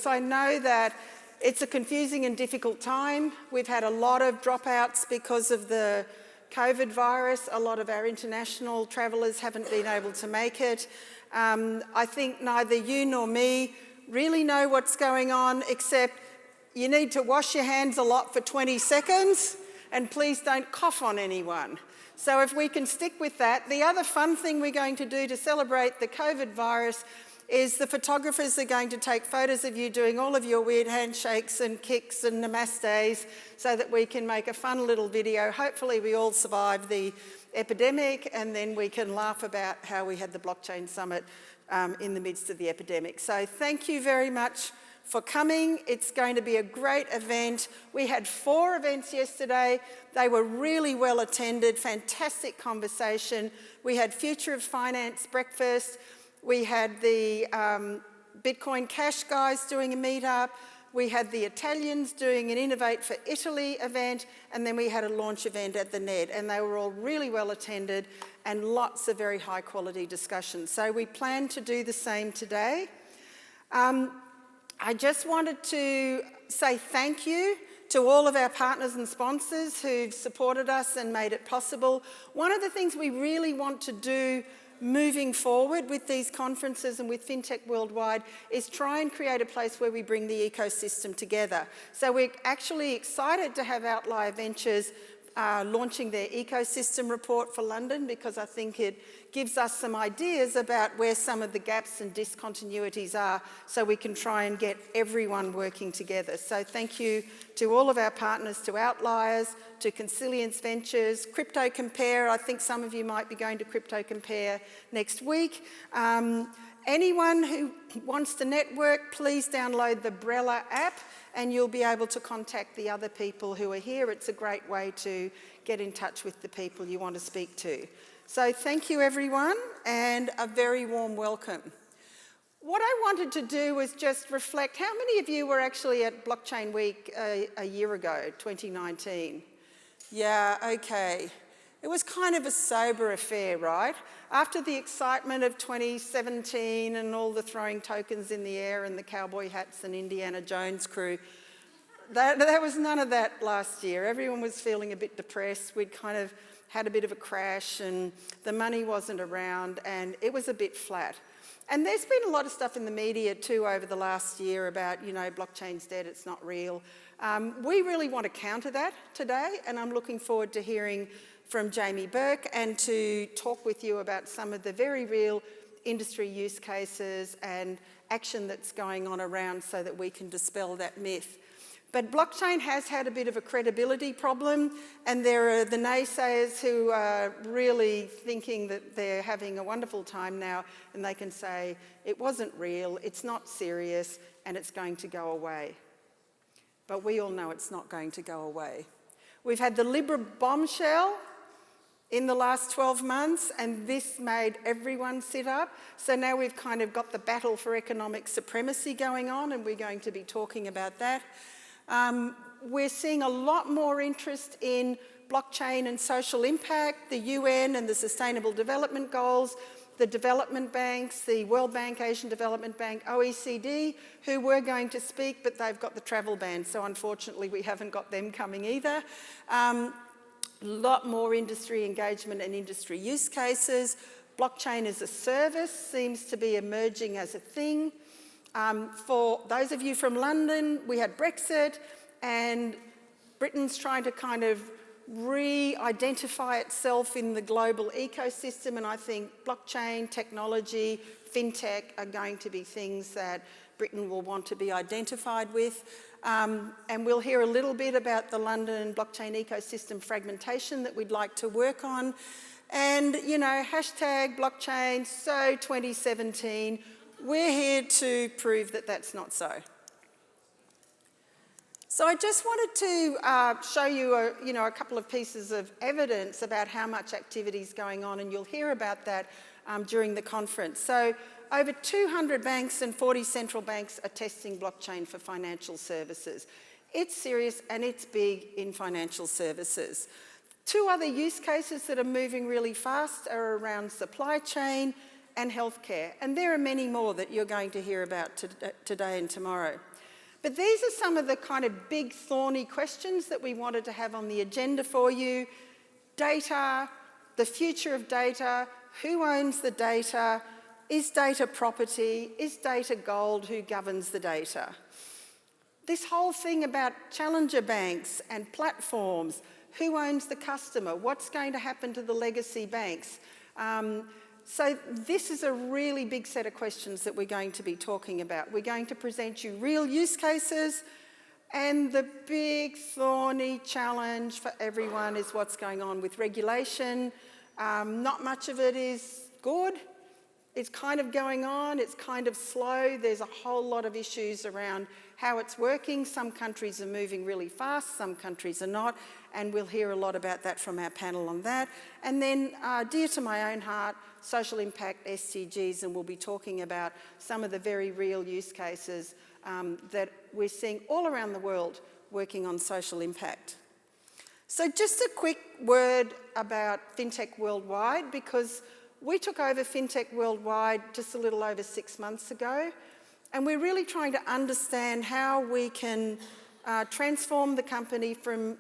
I know that it's a confusing and difficult time. We've had a lot of dropouts because of the COVID virus. A lot of our international travellers haven't been able to make it. I think neither you nor me really know what's going on, except you need to wash your hands a lot for 20 seconds and please don't cough on anyone. So if we can stick with that. The other fun thing we're going to do to celebrate the COVID virus is the photographers are going to take photos of you doing all of your weird handshakes and kicks and namastes so that we can make a fun little video. Hopefully we all survive the epidemic and then we can laugh about how we had the blockchain summit in the midst of the epidemic. So thank you very much for coming. It's going to be a great event. We had 4 events yesterday. They were really well attended, fantastic conversation. We had Future of Finance breakfast. We had the Bitcoin Cash guys doing a meetup. We had the Italians doing an Innovate for Italy event, and then we had a launch event at the NED, and they were all really well attended and lots of very high quality discussions. So we plan to do the same today. I just wanted to say thank you to all of our partners and sponsors who've supported us and made it possible. One of the things we really want to do moving forward with these conferences and with FinTech Worldwide is try and create a place where we bring the ecosystem together. So we're actually excited to have Outlier Ventures launching their ecosystem report for London, because I think it gives us some ideas about where some of the gaps and discontinuities are, so we can try and get everyone working together. So thank you to all of our partners, to Outliers, to Consilience Ventures, Crypto Compare. I think some of you might be going to Crypto Compare next week. Anyone who wants to network, please download the Brella app and you'll be able to contact the other people who are here. It's a great way to get in touch with the people you want to speak to. So thank you everyone, and a very warm welcome. What I wanted to do was just reflect, how many of you were actually at Blockchain Week a year ago, 2019? Yeah, okay. It was kind of a sober affair, right? After the excitement of 2017 and all the throwing tokens in the air and the cowboy hats and Indiana Jones crew, there was none of that last year. Everyone was feeling a bit depressed. We'd kind of had a bit of a crash and the money wasn't around and it was a bit flat. And there's been a lot of stuff in the media too over the last year about, you know, blockchain's dead, it's not real. We really want to counter that today, and I'm looking forward to hearing from Jamie Burke and to talk with you about some of the very real industry use cases and action that's going on around so that we can dispel that myth. But blockchain has had a bit of a credibility problem, and there are the naysayers who are really thinking that they're having a wonderful time now, and they can say, it wasn't real, it's not serious, and it's going to go away. But we all know it's not going to go away. We've had the Libra bombshell in the last 12 months, and this made everyone sit up. So now we've kind of got the battle for economic supremacy going on, and we're going to be talking about that. We're seeing a lot more interest in blockchain and social impact, the UN and the Sustainable Development Goals, the development banks, the World Bank, Asian Development Bank, OECD, who were going to speak, but they've got the travel ban, so unfortunately we haven't got them coming either. A lot more industry engagement and industry use cases. Blockchain as a service seems to be emerging as a thing. For those of you from London, we had Brexit, and Britain's trying to kind of re-identify itself in the global ecosystem, and I think blockchain, technology, fintech are going to be things that Britain will want to be identified with. And we'll hear a little bit about the London blockchain ecosystem fragmentation that we'd like to work on. And, you know, hashtag blockchain, so 2017, we're here to prove that that's not so. So I just wanted to show you a couple of pieces of evidence about how much activity is going on, and you'll hear about that during the conference. So over 200 banks and 40 central banks are testing blockchain for financial services. It's serious and it's big in financial services. 2 other use cases that are moving really fast are around supply chain and healthcare, and there are many more that you're going to hear about today and tomorrow. But these are some of the kind of big thorny questions that we wanted to have on the agenda for you. Data, the future of data, who owns the data, is data property, is data gold, who governs the data? This whole thing about challenger banks and platforms, who owns the customer, what's going to happen to the legacy banks? So this is a really big set of questions that we're going to be talking about. We're going to present you real use cases, and the big thorny challenge for everyone is what's going on with regulation. Not much of it is good. It's kind of going on, it's kind of slow. There's a whole lot of issues around how it's working. Some countries are moving really fast, some countries are not, and we'll hear a lot about that from our panel on that. And then, dear to my own heart, social impact SDGs, and we'll be talking about some of the very real use cases that we're seeing all around the world working on social impact. So just a quick word about FinTech Worldwide, because we took over FinTech Worldwide just a little over 6 months ago, and we're really trying to understand how we can transform the company from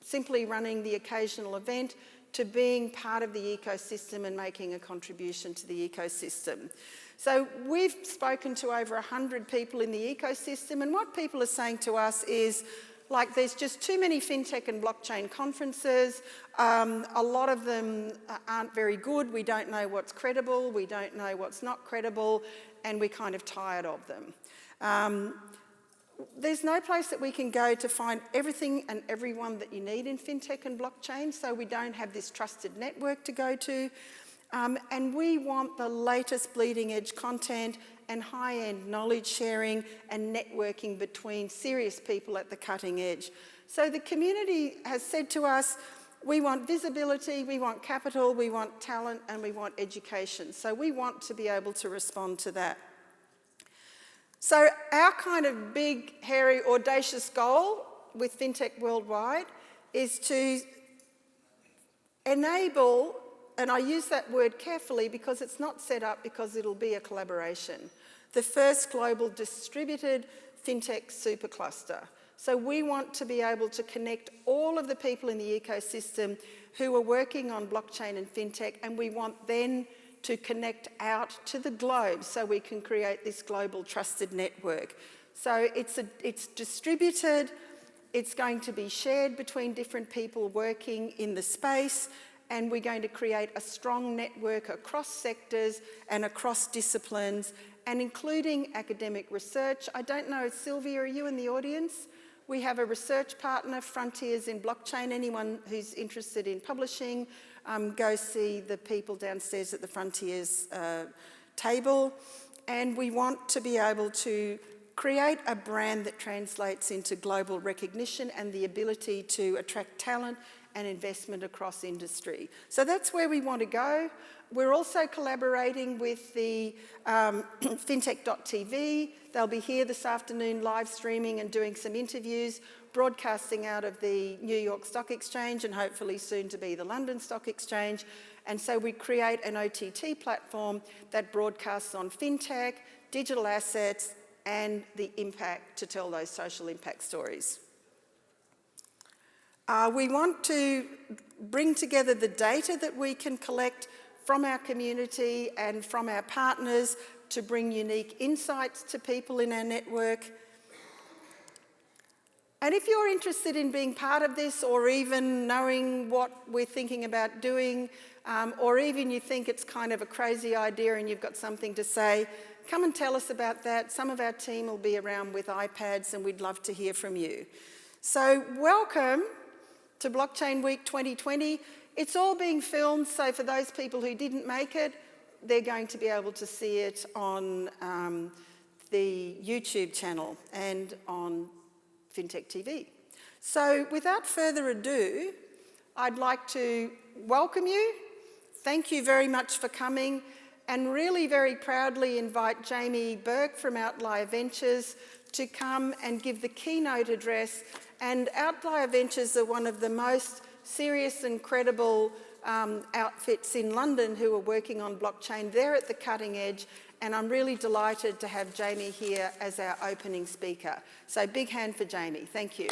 simply running the occasional event to being part of the ecosystem and making a contribution to the ecosystem. So we've spoken to over 100 people in the ecosystem, and what people are saying to us is, like, there's just too many fintech and blockchain conferences. A lot of them aren't very good. We don't know what's credible. We don't know what's not credible, and we're kind of tired of them. There's no place that we can go to find everything and everyone that you need in fintech and blockchain, so we don't have this trusted network to go to. And we want the latest bleeding edge content and high-end knowledge sharing and networking between serious people at the cutting edge. So the community has said to us, we want visibility, we want capital, we want talent, and we want education. So we want to be able to respond to that. So our kind of big, hairy, audacious goal with FinTech Worldwide is to enable, and I use that word carefully because it's not set up because it'll be a collaboration, the first global distributed FinTech supercluster. So we want to be able to connect all of the people in the ecosystem who are working on blockchain and FinTech, and we want then to connect out to the globe so we can create this global trusted network. So it's distributed, it's going to be shared between different people working in the space, and we're going to create a strong network across sectors and across disciplines, and including academic research. I don't know, Sylvia, are you in the audience? We have a research partner, Frontiers in Blockchain. Anyone who's interested in publishing, go see the people downstairs at the Frontiers table. And we want to be able to create a brand that translates into global recognition and the ability to attract talent and investment across industry. So that's where we want to go. We're also collaborating with the fintech.tv. They'll be here this afternoon live streaming and doing some interviews, broadcasting out of the New York Stock Exchange and hopefully soon to be the London Stock Exchange. And so we create an OTT platform that broadcasts on fintech, digital assets, and the impact to tell those social impact stories. We want to bring together the data that we can collect from our community and from our partners to bring unique insights to people in our network. And if you're interested in being part of this, or even knowing what we're thinking about doing, or even you think it's kind of a crazy idea and you've got something to say, come and tell us about that. Some of our team will be around with iPads and we'd love to hear from you. So welcome to Blockchain Week 2020. It's all being filmed, so for those people who didn't make it, they're going to be able to see it on the YouTube channel and on FinTech TV. So without further ado, I'd like to welcome you. Thank you very much for coming, and really very proudly invite Jamie Burke from Outlier Ventures to come and give the keynote address. And Outlier Ventures are one of the most serious and credible outfits in London who are working on blockchain. They're at the cutting edge, and I'm really delighted to have Jamie here as our opening speaker. So big hand for Jamie. Thank you.